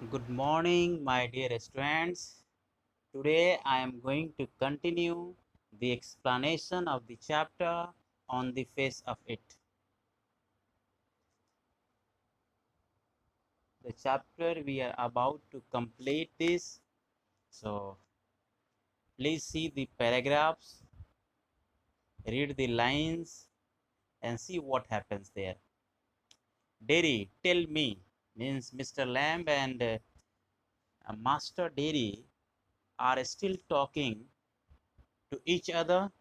Good morning, my dear students. Today I am going to continue the explanation of the chapter on the face of it. The chapter we are about to complete this. So please see the paragraphs, read the lines, and see what happens there. Derry, tell me, means Mr. Lamb and Master Derry are still talking to each other.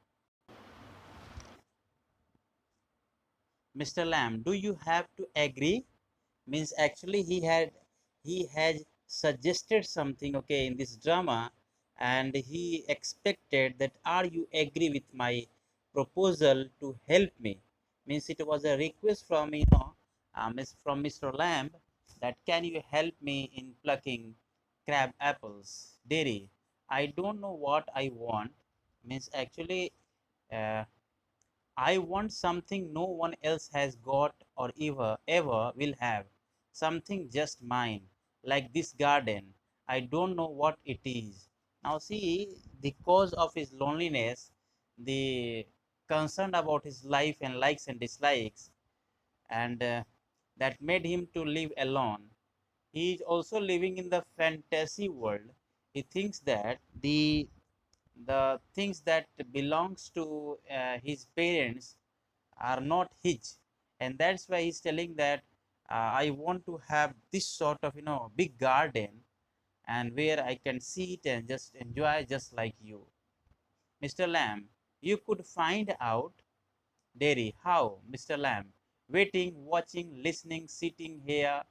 Mr. Lamb, do you have to agree? Means actually he has suggested something, okay, in this drama, and he expected that are you agree with my proposal to help me. Means it was a request from from Mr. Lamb that can you help me in plucking crab apples. Dairy, I don't know what I want. Means actually uh, I want something no one else has got or ever will have. Something just mine, like this garden. I don't know what it is. Now see the cause of his loneliness, the concern about his life and likes and dislikes, and that made him to live alone. He is also living in the fantasy world. He thinks that the things that belongs to his parents are not his, and that's why he's telling that I want to have this sort of big garden, and where I can sit and just enjoy just like you. Mr. Lamb, you could find out. Dairy, how? Mr. Lamb, waiting, watching, listening, sitting here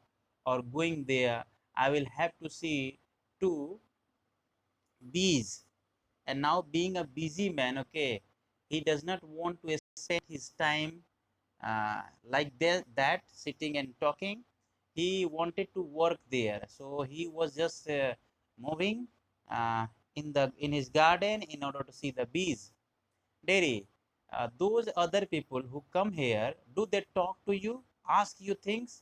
or going there. I will have to see two bees. And now being a busy man, okay, he does not want to spend his time like that sitting and talking. He wanted to work there, so he was just moving uh, in his garden in order to see the bees. Dairy, those other people who come here, do they talk to you, ask you things?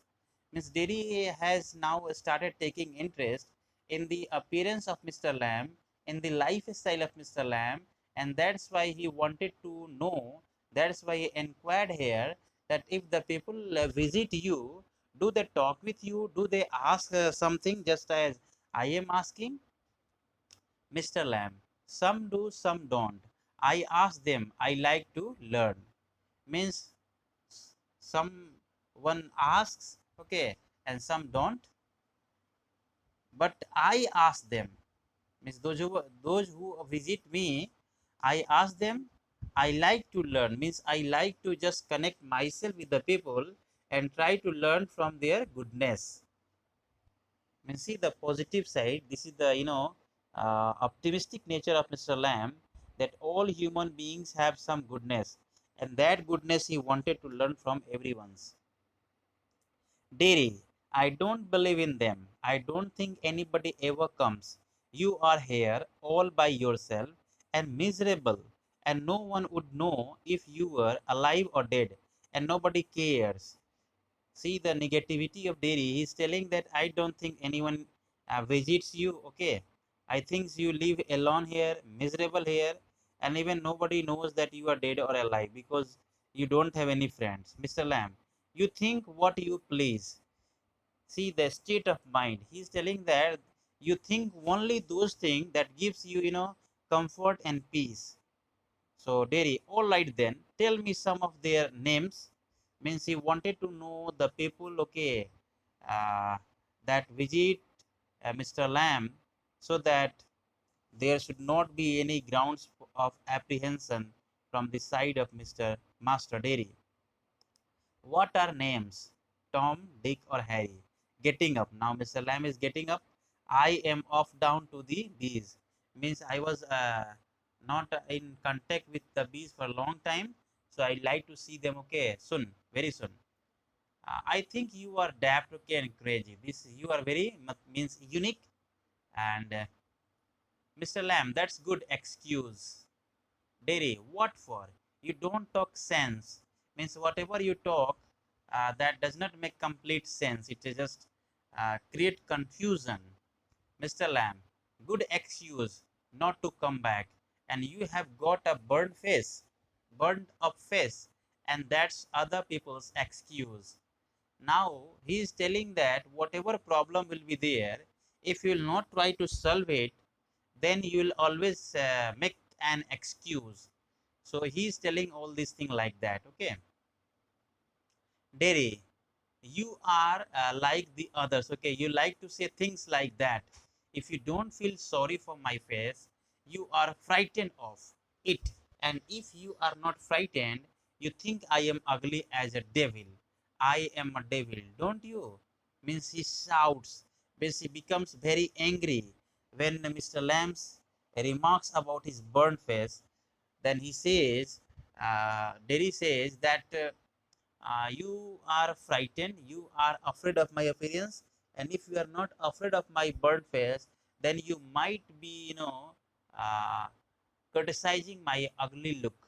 Miss Dairy has now started taking interest in the appearance of Mr. Lamb, in the lifestyle of Mr. Lamb, and that's why he wanted to know. That's why he inquired here that if the people visit you, do they talk with you? Do they ask something just as I am asking? Mr. Lamb, some do, some don't. I ask them, I like to learn. Means someone asks, okay, and some don't. But I ask them, means those who visit me, I ask them, I like to learn. Means I like to just connect myself with the people and try to learn from their goodness. Means see the positive side. This is the optimistic nature of Mr. Lamb, that all human beings have some goodness, and that goodness he wanted to learn from everyone's. Dairy, I don't believe in them. I don't think anybody ever comes. You are here all by yourself and miserable, and no one would know if you were alive or dead, and nobody cares. See the negativity of Dairy. He's telling that I don't think anyone visits you. Okay, I think you live alone here, miserable here, and even nobody knows that you are dead or alive because you don't have any friends. Mr. Lamb, you think what you please. See the state of mind. He's telling that you think only those things that gives you comfort and peace. So Dairy, all right then, tell me some of their names. Means he wanted to know the people, okay, uh, that visit Mr. Lamb, so that there should not be any grounds of apprehension from the side of Mr. Master Dairy. What are names? Tom, Dick, or Harry? Getting up. Now Mr. Lamb is getting up. I am off down to the bees. Means I was not in contact with the bees for a long time. So I like to see them, okay, soon, very soon. I think you are daft, okay, and crazy. This you are very means unique. And Mr. Lamb, that's good excuse. Dairy, what for? You don't talk sense. Means whatever you talk, that does not make complete sense. It is just create confusion. Mr. Lamb, good excuse not to come back, and you have got a burnt up face, and that's other people's excuse. Now he is telling that whatever problem will be there, if you will not try to solve it, then you will always make an excuse. So he is telling all these things like that. Okay, Derry, you are like the others. Okay, you like to say things like that. If you don't feel sorry for my face, you are frightened of it. And if you are not frightened, you think I am ugly as a devil. I am a devil, don't you? Means he shouts, means he becomes very angry when Mr. Lamb's remarks about his burnt face. Then he says, Derry says that you are frightened, you are afraid of my appearance, and if you are not afraid of my burnt face, then you might be, uh, criticizing my ugly look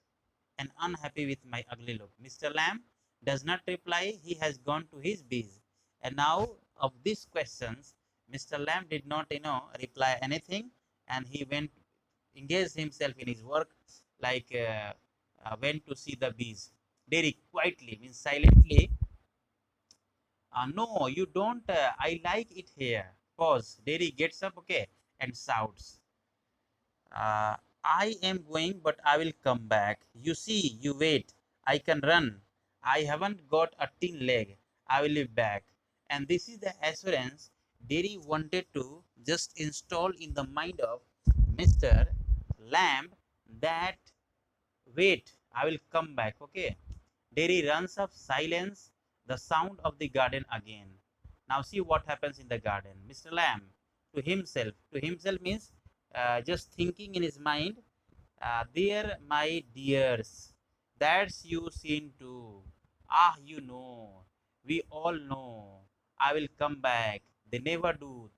and unhappy with my ugly look. Mr. Lamb does not reply. He has gone to his bees. And now of these questions, Mr. Lamb did not, reply anything, and he went engaged himself in his work, like went to see the bees. Very quietly, means silently. No, you don't. I like it here. Pause. Derry gets up, okay, and shouts. Uh, I am going, but I will come back. You see, you wait. I can run. I haven't got a tin leg. I will be back. And this is the assurance Derry wanted to just install in the mind of Mr. Lamb that wait, I will come back. Okay. Derry runs up, silence, the sound of the garden again. Now see what happens in the garden. Mr. Lamb to himself means just thinking in his mind, there, my dears, that's you seen too. Ah, you know, we all know. I will come back. They never do.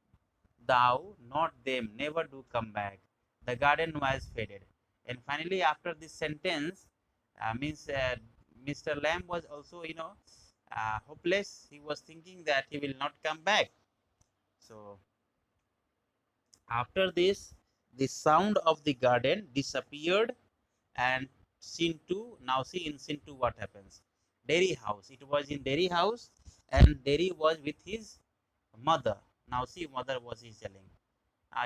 Thou, not them, never do come back. The garden was faded. And finally, after this sentence, means Mr. Lamb was also, hopeless. He was thinking that he will not come back. So after this, the sound of the garden disappeared, and scene 2, now see in scene 2 what happens. Derry house. It was in Derry house, and Derry was with his mother. Now see, mother was he telling.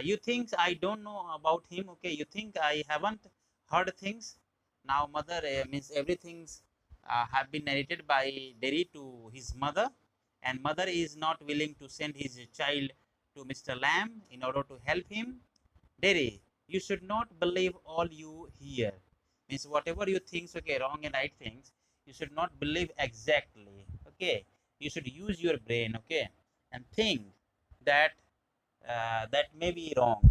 You think I don't know about him? Okay, you think I haven't heard things? Now, mother means everything's have been narrated by Derry to his mother, and mother is not willing to send his child to Mr. Lamb in order to help him. Derry, you should not believe all you hear. Means whatever you think, okay, wrong and right things, you should not believe exactly. Okay, you should use your brain. Okay, and think that that may be wrong.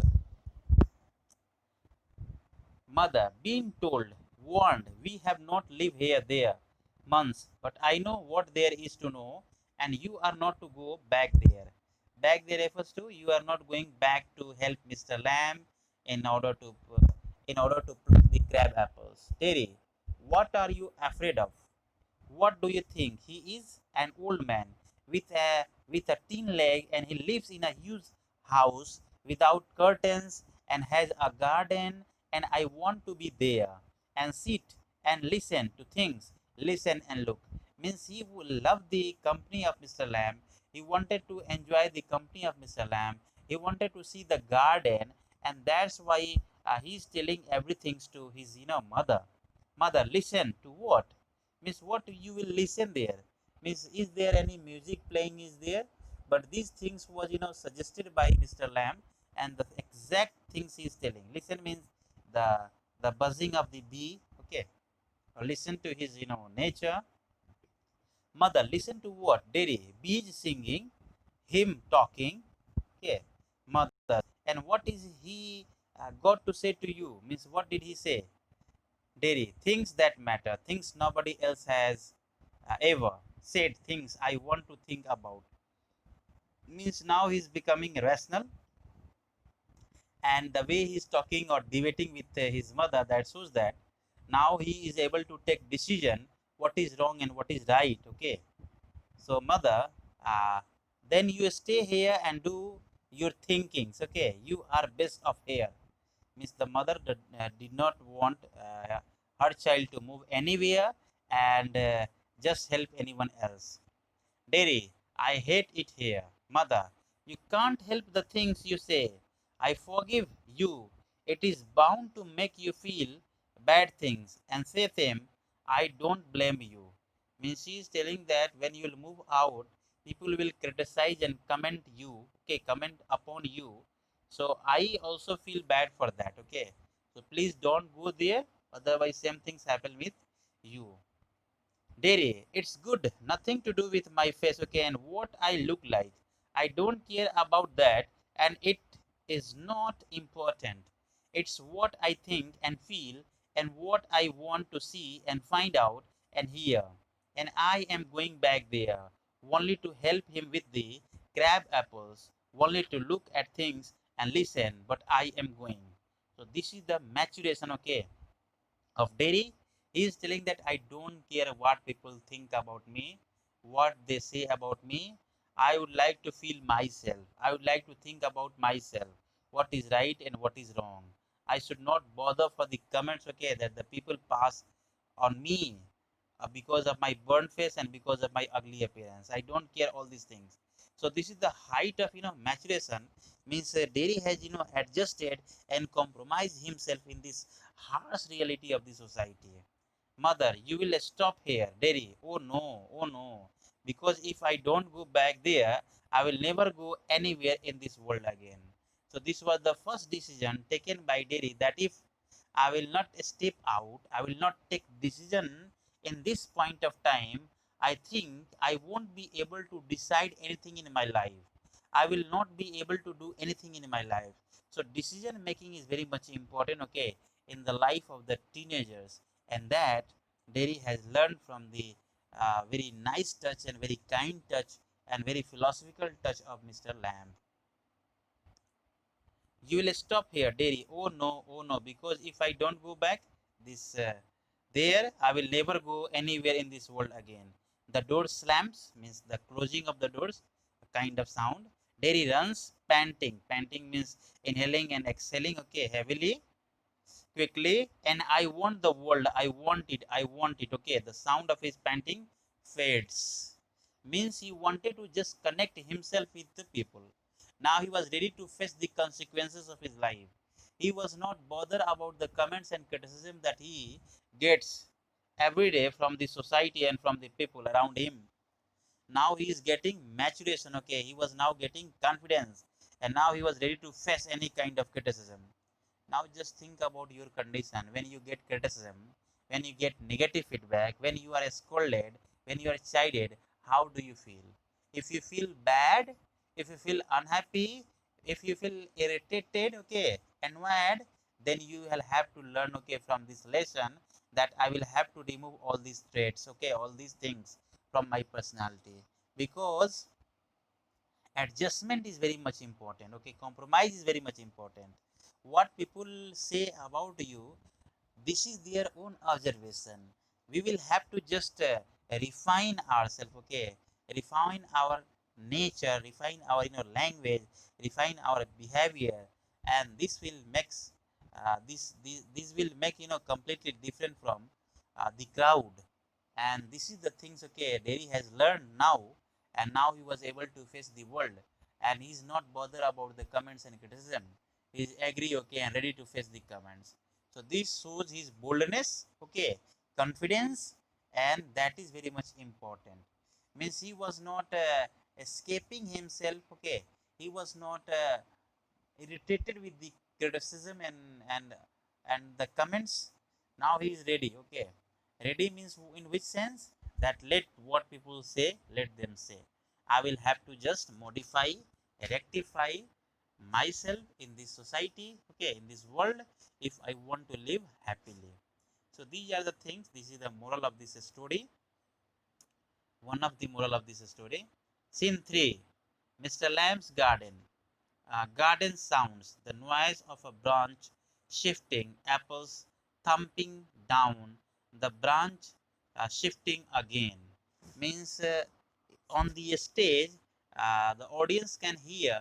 Mother, being told, warned, we have not lived here there months, but I know what there is to know, and you are not to go back there. Back there refers to you are not going back to help Mr. Lamb in order to pluck the crab apples. Terry, what are you afraid of? What do you think? He is an old man with a tin leg, and he lives in a huge house without curtains and has a garden, and I want to be there and sit and listen to things, listen and look. Means he will love the company of Mr. Lamb. He wanted to enjoy the company of Mr. Lamb. He wanted to see the garden, and that's why he's telling everything to his mother. Mother, listen to what? Means what you will listen there. Means is there any music playing is there? But these things was suggested by Mr. Lamb, and the exact things he is telling. Listen means the the buzzing of the bee. Okay, or listen to his nature. Mother, listen to what? Derry, bees singing, him talking. Okay, mother, and what is he got to say to you? Means what did he say? Derry, things that matter, things nobody else has ever said, things I want to think about. Means now he's becoming rational, and the way he's talking or debating with his mother, that shows that now he is able to take decision what is wrong and what is right. Okay, so mother, uh, then you stay here and do your thinkings. Okay, you are best of here. Means the mother did not want her child to move anywhere and just help anyone else. Derry, I hate it here. Mother, you can't help the things you say. I forgive you. It is bound to make you feel bad things and say them. I don't blame you. Means she is telling that when you will move out, people will criticize and comment you, okay, comment upon you. So I also feel bad for that, okay. So please don't go there, otherwise same things happen with you. Dairy, it's good. Nothing to do with my face, okay, and what I look like. I don't care about that, and it is not important. It's what I think and feel, and what I want to see and find out and hear. And I am going back there, only to help him with the crab apples, only to look at things and listen, but I am going. So this is the maturation, okay, of Derry. He is telling that I don't care what people think about me, what they say about me. I would like to feel myself. I would like to think about myself, what is right and what is wrong. I should not bother for the comments, okay, that the people pass on me because of my burnt face and because of my ugly appearance. I don't care all these things. So this is the height of maturation. Means Derry has adjusted and compromised himself in this harsh reality of the society. Mother, you will stop here, Derry. Oh no. Because if I don't go back there, I will never go anywhere in this world again. So this was the first decision taken by Derry, that if I will not step out, I will not take decision in this point of time, I think I won't be able to decide anything in my life. I will not be able to do anything in my life. So decision making is very much important, okay, in the life of the teenagers, and that Derry has learned from the very nice touch and very kind touch and very philosophical touch of Mr. Lamb. You will stop here, Derry. Oh no, because if I don't go back this there, I will never go anywhere in this world again. The door slams, means the closing of the doors, a kind of sound. Derry runs, panting. Panting means inhaling and exhaling, okay, heavily, quickly. And I want the world, I want it, okay. The sound of his panting fades. Means he wanted to just connect himself with the people. Now he was ready to face the consequences of his life. He was not bothered about the comments and criticism that he gets every day from the society and from the people around him. Now he is getting maturation, okay. He was now getting confidence, and now he was ready to face any kind of criticism. Now just think about your condition when you get criticism, when you get negative feedback, when you are scolded, when you are chided. How do you feel? If you feel bad, if you feel unhappy, if you feel irritated, okay, and mad, then you will have to learn, okay, from this lesson, that I will have to remove all these traits, okay, all these things from my personality, because adjustment is very much important, okay, compromise is very much important. What people say about you, this is their own observation. We will have to just refine ourselves, okay, refine our nature, refine our language, refine our behavior, and this will make this will make completely different from the crowd. And this is the things, okay, Derry has learned now, and now he was able to face the world, and he's not bothered about the comments and criticism. He's agree, okay, and ready to face the comments. So this shows his boldness, okay, confidence, and that is very much important. Means he was not escaping himself, okay. He was not irritated with the criticism and the comments. Now he is ready, okay. Ready means in which sense, that let what people say, let them say. I will have to just modify, rectify myself in this society, okay, in this world, if I want to live happily. So these are the things. This is the moral of this story. One of the moral of this story. Scene 3, Mr. Lamb's garden. Garden sounds, the noise of a branch shifting, apples thumping down, the branch shifting again. Means on the stage, the audience can hear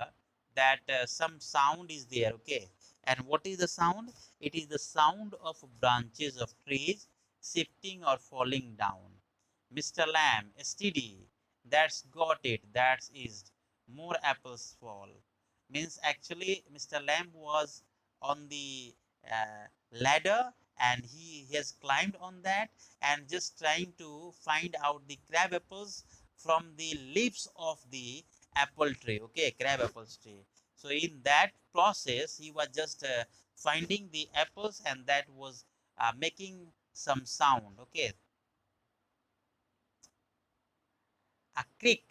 that some sound is there, okay? And what is the sound? It is the sound of branches of trees shifting or falling down. Mr. Lamb, steady. That's got it. That is more apples fall. Means actually, Mr. Lamb was on the ladder and he has climbed on that and just trying to find out the crab apples from the leaves of the apple tree, okay, crab apples tree. So in that process he was just finding the apples, and that was making some sound, okay. A creak,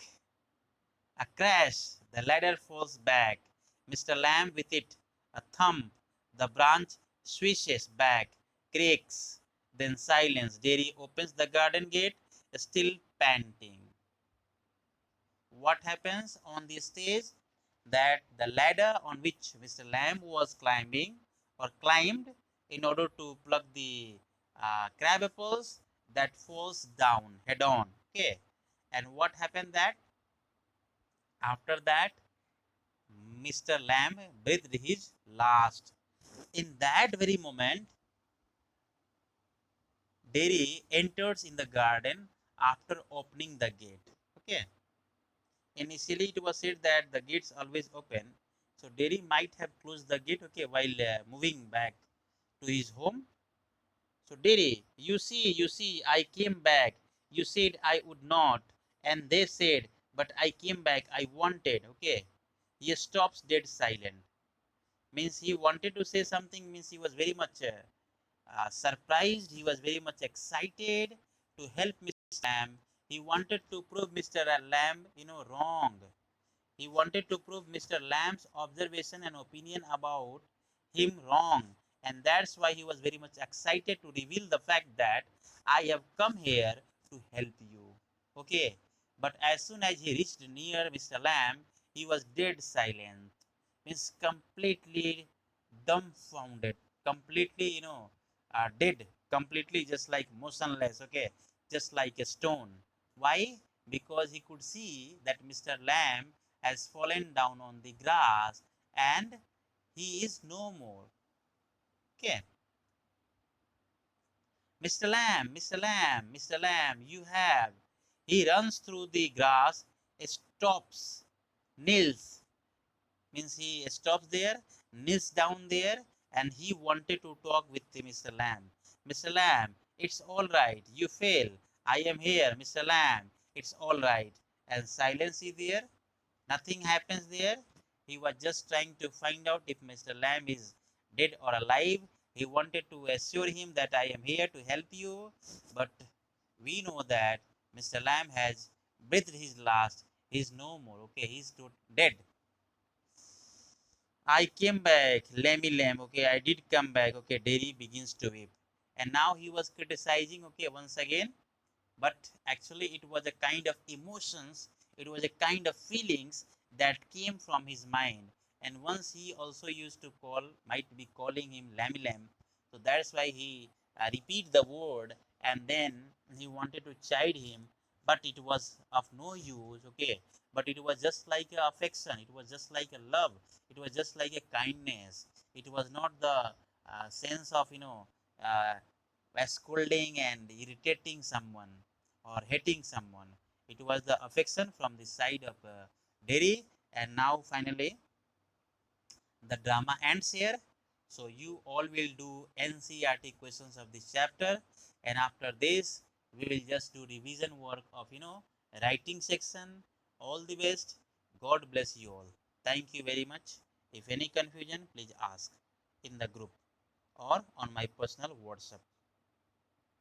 a crash, the ladder falls back. Mr. Lamb with it, a thump, the branch swishes back, creaks, then silence. Derry opens the garden gate, still panting. What happens on the stage? That the ladder on which Mr. Lamb was climbing or climbed in order to pluck the crab apples, that falls down head on, okay. And what happened that after that Mr. Lamb breathed his last. In that very moment, Derry enters in the garden after opening the gate. Okay. Initially, it was said that the gates always open. So Derry might have closed the gate, okay, while moving back to his home. So Derry, you see, I came back. You said I would not, and they said, but I came back. I wanted, okay. He stops dead silent. Means he wanted to say something. Means he was very much surprised. He was very much excited to help Mr. Lamb. He wanted to prove Mr. Lamb, wrong. He wanted to prove Mr. Lamb's observation and opinion about him wrong. And that's why he was very much excited to reveal the fact that I have come here to help you. Okay. But as soon as he reached near Mr. Lamb, he was dead silent. Means completely dumbfounded. Completely, dead. Completely just like motionless. Okay. Just like a stone. Why? Because he could see that Mr. Lamb has fallen down on the grass and he is no more. Okay. Mr. Lamb, Mr. Lamb, Mr. Lamb, you have. He runs through the grass, stops, kneels. Means he stops there, kneels down there, and he wanted to talk with Mr. Lamb. Mr. Lamb, it's all right. You fail. I am here, Mr. Lamb. It's all right. And silence is there. Nothing happens there. He was just trying to find out if Mr. Lamb is dead or alive. He wanted to assure him that I am here to help you. But we know that Mr. Lamb has breathed his last. He's no more. Okay, he's dead. I came back, Lammy Lamb. Okay, I did come back. Okay, Derry begins to weep. And now he was criticizing, okay, once again. But actually, it was a kind of emotions, it was a kind of feelings that came from his mind. And once he also used to might be calling him Lammy Lamb. So that's why he repeat the word, and then he wanted to chide him, but it was of no use, okay. But it was just like a affection, it was just like a love, it was just like a kindness. It was not the sense of, uh, scolding and irritating someone or hating someone. It was the affection from the side of Derry. And now finally the drama ends here. So you all will do NCERT questions of this chapter, and after this we will just do revision work of writing section. All the best. God bless you all. Thank you very much. If any confusion, please ask in the group or on my personal WhatsApp.